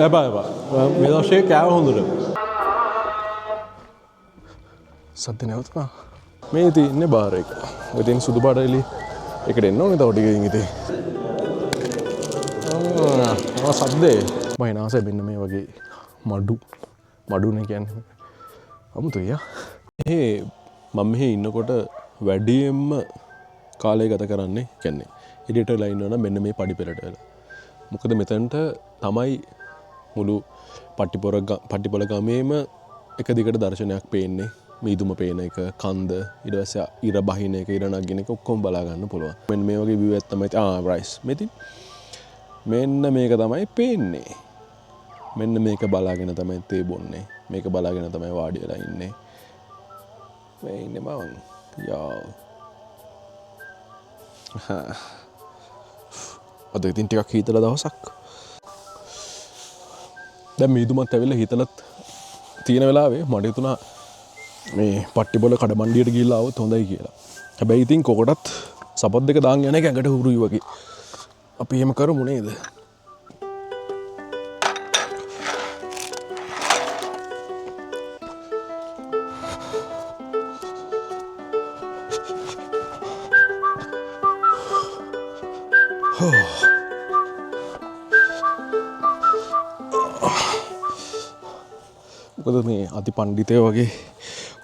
එපා මේ දවසේ කෑව හොඳට. සද්ද නැවතුණා. මේ තියෙන්නේ බාර් එක. ඔය තියෙන සුදු පාට එළිය. ඒකට එන්න ඕනේ තව ටිකකින් ඉතින්. සද්දේ. මම නාසය මෙන්න මේ වගේ මඩුනේ කියන්නේ. අමුතුයි යා. මම මෙහි ඉන්නකොට වැඩියෙන්ම කාලය ගත කරන්නේ කියන්නේ එඩිටර් ලා ඉන්නවනම් මෙන්න මේ පඩිපෙළට වෙලා. මොකද මෙතනට තමයි මුළු පට්ටිපොළ ගමේම එක දිගට දර්ශනයක් පේන්නේ. මීදුම පේන එක, කන්ද, ඊට පස්සේ ඉර බහින එක, ඉර නගින එක ඔක්කොම බලා ගන්න පුළුවන්. මෙන්න මේ වගේ view එකක් තමයි රයිස්. මෙන්න මේක තමයි පේන්නේ. මෙන්න මේක බලාගෙන තමයි තේ බොන්නේ. මේක බලාගෙන තමයි වාඩි වෙලා ඉන්නේ. මේ ඉන්නේ මම. යාව්. අද ඉතින් ටිකක් හීතල දවසක්. දැන් මීදුමත් ඇවිල්ලා හීතලත් තියෙන වෙලාවේ මට හිතුණා මේ පට්ටිපොළ කඩමණ්ඩියට ගිහිල්ලා આવොත් හොඳයි කියලා. හැබැයි ඉතින් කොකටත් සපත් දෙක දාන් යන එක ඇඟට හුරුයි වගේ. අපි එහෙම කරමු නේද? මොකද මේ අති පණ්ඩිතය වගේ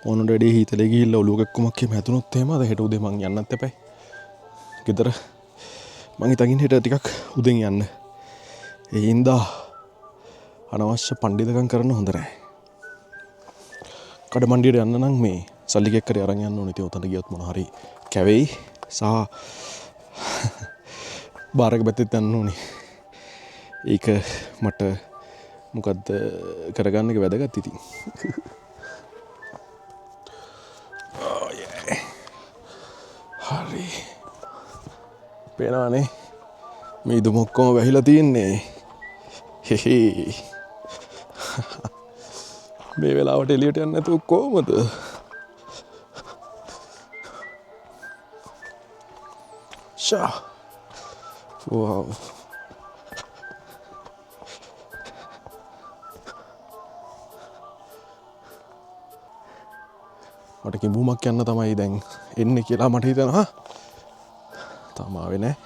ඕනට වැඩි හීතලේ ගිහිල්ලා ඔලුවක එක්කමක් එහෙම හැදුනොත් එහෙම අද හෙට උදේ මං යන්නත් එපයි. ගෙදර මං හිතන් හෙට ටිකක් උදෙන් යන්න. ඒ හින්දා අනවශ්‍ය පණ්ඩිතකම් කරන්න හොඳ නැහැ. කඩමණ්ඩියට යන්න නම් මේ සල්ලි ගෙක් කරේ අරන් යන්න ඕනේ. ඉතින් උතන ගියොත් මොන හරි කැවෙයි සහ බාරක පැත්තෙත් යන්න ඕනේ. ඒක මට මොකද්ද කරගන්න එක වැදගත් ඉතින්. හරි. පේනවනේ. මීදුම ඔක්කොම වැහිලා තියෙන්නේ. හෙහේ. මේ වෙලාවට එළියට යන්න නැතුව කොහමද? ෂා. වව්. මට කිඹුමක් යන්න තමයි දැන් එන්නේ කියලා මට හිතෙනවා. තාම ආවේ නැහැ.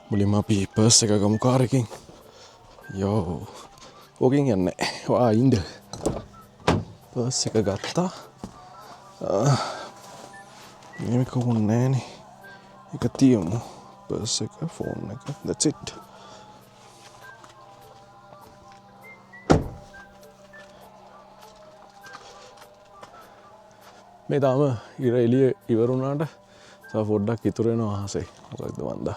මුලින්ම අපි පර්ස් එක ගමු කාර් එකකින්. යෝ. ඕකෙන් යන්නේ. වා ඉන්න. පර්ස් එක ගත්තා. මේක කොහොමද නැන්නේ. එක තියමු. පර්ස් එක, ෆෝන් එක. That's it. මේ තාම ඉර එළිය ඉවර වුණාට තව පොඩ්ඩක් ඉතුරු වෙනවා අහසේ. මොකක්ද වන්දා.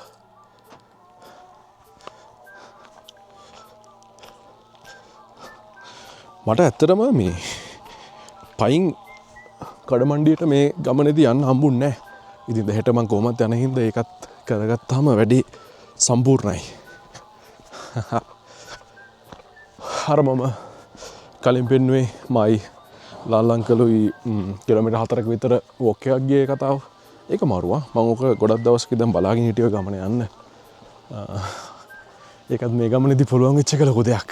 මට ඇත්තටම මේ පයින් කඩමණ්ඩියට මේ ගමනේදී යන්න හම්බුන්නේ නැහැ. ඉතින් හෙට මං කොහොමද යන හින්දා ඒකත් කරගත්තාම වැඩි සම්පූර්ණයි. අර මම කලින් පෙන්නුවේ මයි ලාල්ලංකලුයි කිලෝමීටර් 4ක විතර වොක් එකක් ගියේ කතාව. ඒක මරුවා. මම ඕක ගොඩක් දවසක ඉඳන් බලාගෙන හිටිය ගමන යන්න. ඒකත් මේ ගමනේදී පුළුවන් වෙච්ච එක ලොකු දෙයක්.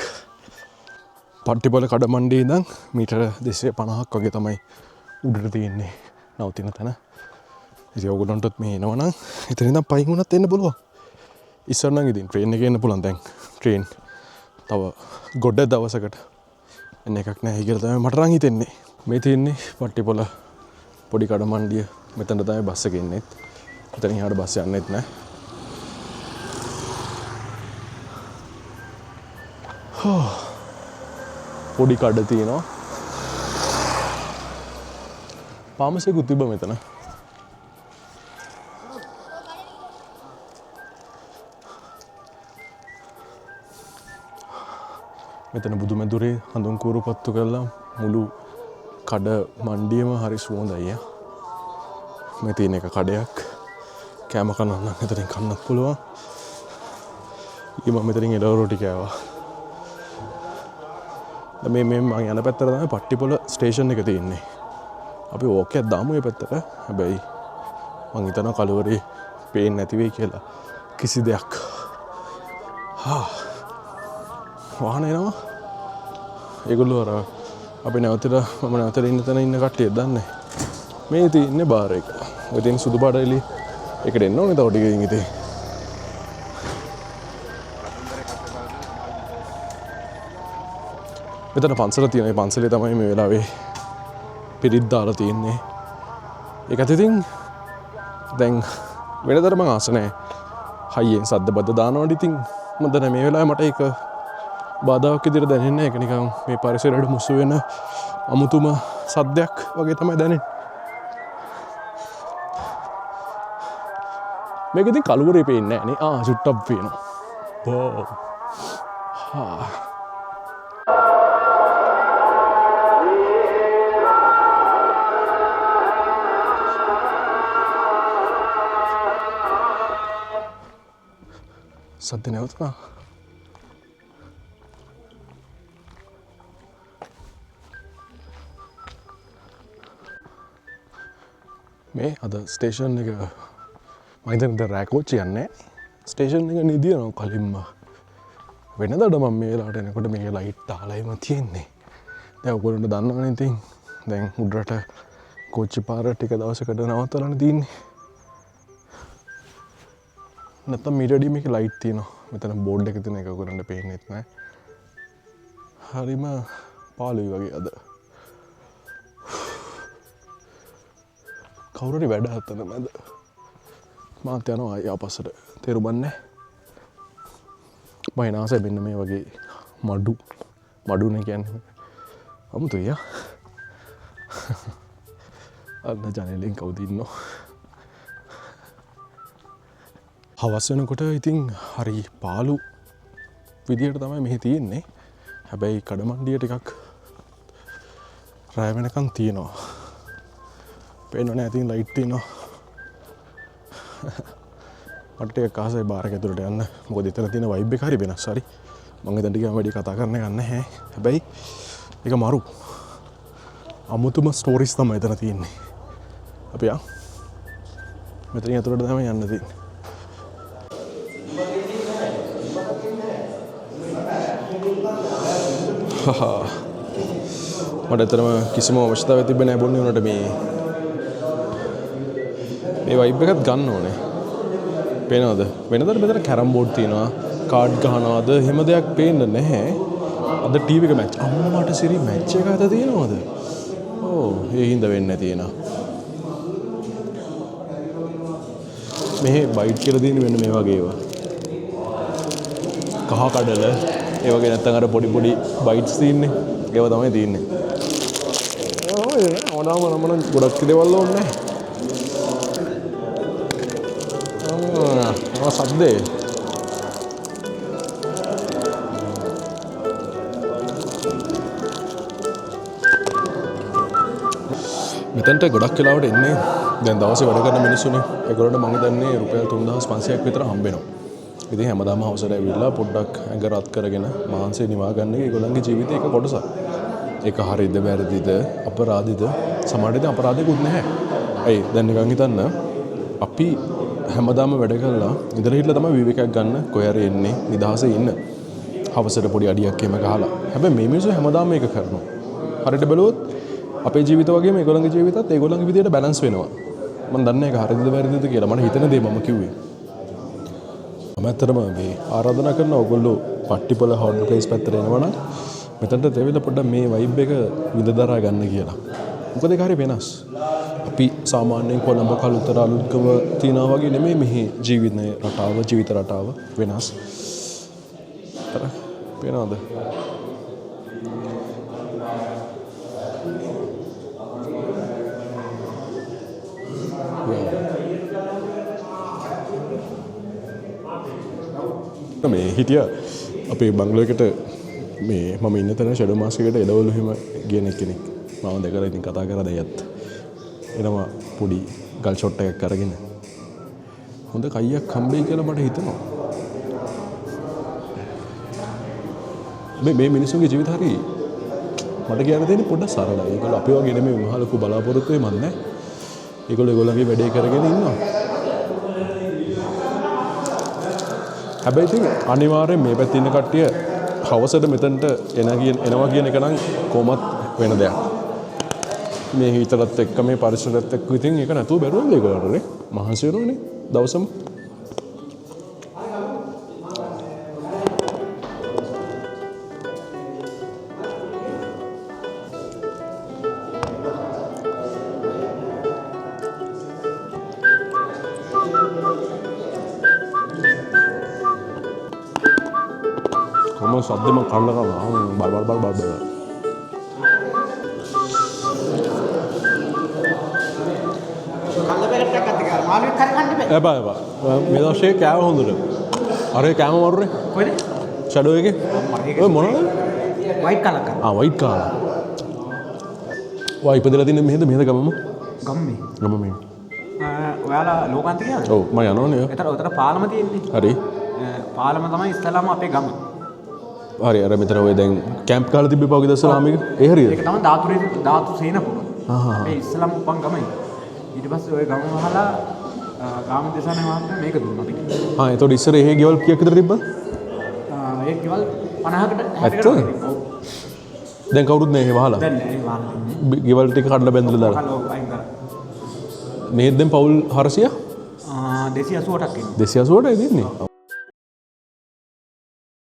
පට්ටිපොළ කඩමණ්ඩියේ ඉඳන් මීටර 250ක් වගේ තමයි උඩට තියෙන්නේ නවතින තැන. ඉතින් ඔයගොල්ලන්ටත් මේ එනවනම් එතන ඉඳන් පයින් වුණත් එන්න පුළුවන්. ඉස්සර නම් ඉතින් ට්‍රේන් එකේ එන්න පුළුවන්. දැන් ට්‍රේන් තව ගොඩ දවසකට එන්න එකක් නැහැ කියලා තමයි මට නම් හිතෙන්නේ. මේ තියෙන්නේ පට්ටිපොළ පොඩි කඩමණ්ඩිය. මෙතන තමයි බස් එක එන්නේ. මෙතන එහාට බස් යන්නෙත් නැහැ. පොඩි කඩ තියෙනවා. පාමසෙකුත් තිබ්බ මෙතන. මෙතන බුදුමැදුරේ හඳුන් කූරු පත්තු කරලා මුළු කඩ මණ්ඩියම හරි සුවඳයි. මේ තියෙන එක කඩයක්. කෑම කනවා නම් මෙතනින් කන්නත් පුළුවන්. මම මෙතනින් එළවලු රොටි කෑවා. මේ මම යන පැත්තට තමයි පට්ටිපොළ ස්ටේෂන් එක තියෙන්නේ. අපි ඕකයක් දාමු මේ පැත්තට. හැබැයි මං හිතනවා කලවරේ පේන්නේ නැති වෙයි කියලා කිසි දෙයක්. වාහන එනවා. ඒගොල්ලෝ අර අපි නැවතට මම නැවතට ඉන්න තැන ඉන්න කට්ටිය දන්නේ. මේ ඉන්නේ බාර් එක. ඔය තියෙන සුදු පාට එළිය. ඒකට එන්න ඕනේ තව ටිකකින් ඉතින්. මෙතන පන්සල තියෙන. මේ පන්සලේ තමයි මේ වෙලාවේ පිරිත් දාලා තියෙන්නේ. ඒකත් ඉතින් දැන් වෙනතර මං ආස නැහැ. හයියෙන් සද්ද බද්ද දානවට ඉතින් මම දැන් මේ වෙලාවේ මට ඒක බාධාවක් විදිහට දැනෙන්නේ නැහැ. ඒක නිකන් මේ පරිසරයට මුසු වෙන අමුතුම සද්දයක් වගේ තමයි දැනෙන්නේ. මේක ඉතින් කලුවරේ පේන්නේ නැහැ නේ. චුට්ටක් පේනවා. බෝ. සද්ද නැවතුණා. මේ අද ස්ටේෂන් එක මම හිතන්නේ රෑ කෝච්චි යන්නේ. ස්ටේෂන් එක නිදියනවා කලින්ම. වෙනදාට මම මේ වෙලාවට එනකොට මේක ලයිට් දාලා එහෙම තියෙන්නේ. දැන් ඔයගොල්ලෝ දන්නවනේ ඉතින් දැන් උඩරට කෝච්චි පාර ටික දවසකට නවත්තලානේ තියෙන්නේ. නැත්තම් මීටරඩි මේක ලයිට් තියෙනවා. මෙතන බෝඩ් එක තියෙන එක ඔයගොල්ලන්ට පේන්නේත් නැහැ. හරිම පාළුයි වගේ අද. කවුරුරි වැඩ හත්තන මැද මාත් යනවා ආයෙ ආපස්සට තේරුම්න්නේ මම එනාසේ මෙන්න මේ වගේ මඩුනේ කියන්නේ අමුතුයි අන්න ජනේලෙන් කවුද ඉන්නෝ හවස් වෙනකොට ඉතින් හරි පාළු විදියට තමයි මෙහි තියෙන්නේ හැබැයි කඩමණ්ඩිය ටිකක් රැ වෙනකන් තියෙනවා පේනවනේ ඉතින් ලයිට් තියෙනවා මට ටිකක් ආසයි බාර් එක ඇතුළට යන්න මොකද එතන තියෙන වයිබ් එක හරි වෙනස් හරි මම එතන ටිකක් වැඩි කතා කරන්න ගන්න නැහැ හැබැයි ඒක මරු අමුතුම ස්ටෝරිස් තමයි එතන තියෙන්නේ අපි මෙතන ඇතුළට තමයි යන්න තියෙන්නේ මට ඇත්තටම කිසිම අවශ්‍යතාවයක් තිබෙන්නේ නැහැ බොන්නේ උනට මේ වයිබ් එකත් ගන්න ඕනේ. පේනවද? වෙනදට මෙතන කැරම් බෝඩ් තියෙනවා, කාඩ් ගහනවාද, එහෙම දෙයක් පේන්නේ නැහැ. අද ටීවී එක මැච්. අම්මට සිරි මැච් එක අද තියෙනවද? ඕ, ඒ හින්දා වෙන්නේ නැති එනවා. මෙහි බයිට් කියලා තියෙන මෙන්න මේ වගේ ඒවා. කහ කඩල, ඒ වගේ නැත්තම් අර පොඩි බයිට්ස් තියෙන්නේ. ඒවා තමයි තියෙන්නේ. ඕනම ගොඩක් දේවල් ඕනේ නැහැ. සද්දේ මෙතනට ගොඩක් වෙලාවට එන්නේ දැන් දවසේ වැඩ කරන මිනිස්සුනේ ඒගොල්ලන්ට මම දන්නේ රුපියල් 3500ක් විතර හම්බ වෙනවා. ඉතින් හැමදාම හවසට ඇවිල්ලා පොඩ්ඩක් ඇඟ රත් කරගෙන මාංශය නිවා ගන්න එක ඒගොල්ලන්ගේ ජීවිතේ එක කොටසක්. ඒක හරියද වැරදිද අපරාධිද සමහරවිට අපරාධිකුත් නැහැ. ඇයි දැන් නිකන් හිතන්න අපි හැමදාම වැඩ කරලා ඉඳලා හිටලා තමයි විවේකයක් ගන්න කොහේ හරි එන්නේ නිදහසේ ඉන්න. හවසට පොඩි අඩියක් එහෙම ගහලා. හැබැයි මේ මිනිස්සු හැමදාම මේක කරනවා. හරියට බැලුවොත් අපේ ජීවිත වගේම ඒගොල්ලන්ගේ ජීවිතත් ඒගොල්ලන්ගේ විදියට බැලන්ස් වෙනවා. මම දන්නේ ඒක හරියද වැරදිද කියලා මට හිතෙන දේ මම කිව්වේ. මම ඇත්තටම මේ ආරාධනා කරන ඔයගොල්ලෝ පට්ටිපොළ හොට් ප්ලේස් පැත්තට එනවනම් මෙතනට දෙවිලා පොඩ්ඩක් මේ වයිබ් එක විඳදරා ගන්න කියලා. මොකද ඒක හරි වෙනස්. අපි සාමාන්‍යයෙන් කොළඹ කළුතර අලුත්ගම තියනා වගේ නෙමෙයි මෙහි ජීවිත රටාව වෙනස්. පේනවද? මේ හිටිය අපේ බංගලෝයකට මේ මම ඉන්න තැන ෂැඩෝ මාස්ක් එකට එළවලු හිම ගියන කෙනෙක් මම දැකලා ඉතින් කතා කරලා දැයත් එනවා පොඩි ගල් ෂොට් එකක් අරගෙන හොඳ කයියක් හම්බෙයි කියලා මට හිතෙනවා මේ මිනිස්සුන්ගේ ජීවිත හරි මට කියන්න තියෙන්නේ පොඩ්ඩක් සරලයි ඒගොල්ලෝ අපි වගේ නෙමෙයි මහ ලොකු බලාපොරොත්තු වෙන්නේ නැහැ ඒගොල්ලෝ ඒගොල්ලන්ගේ වැඩේ කරගෙන ඉන්නවා හැබැයි ඉතින් අනිවාර්යෙන් මේ පැත්තේ ඉන්න කට්ටිය හවසට මෙතනට එනවා කියන එක නම් කොහොමත් වෙන දෙයක්. මේ හිතරත් එක්ක මේ පරිසරත් එක්ක ඉතින් ඒක නැතුව බැරුවද ඒකවලනේ මහන්සි වෙනවනේ දවසම. කොහොම සද්දෙම කන්න කරනවා බල් එපා මේ දවසේ කෑව හොඳට. අර කෑම මරුනේ කොහෙද? ෂැඩෝ එකේ. ඔය මොනවද? වයිට් කලර් එක. වයිට් කාලා. ඔය ඉපදලා තින්නේ මෙහෙද ගමම? ගමමේ. ඔයාලා ලෝකාන්ත කියලාද? ඔව් මම යනවනේ. එතන පාලම තියෙන්නේ. හරි. පාලම තමයි ඉස්සලාම අපේ ගම. හරි අර මෙතන ඔය දැන් කැම්ප් කාලා තිබ්බේ පහුගිය දවස්වල මේක. ඒ හරියද? ඒක තමයි ධාතු සේනපුර. අපේ ඉස්සලාම උපන් ගමයි. ඊට පස්සේ ওই ගම වහලා ගාම දේශානේ මහත්තයා මේක දුන්නා අපිට. එතකොට ඉස්සර එහෙ ගෙවල් කීයක් විතර තිබ්බා? ඒ ගෙවල් 50කට 60කට. දැන් කවුරුත් නැහැ වහලා. දැන් නෑ වහලා. ගෙවල් ටික කඩලා බැඳලා දාලා. හලෝ අයින් කරා. මේ දැන් පවුල් 400? 288ක් ඉන්නේ. 288යි දෙන්නේ.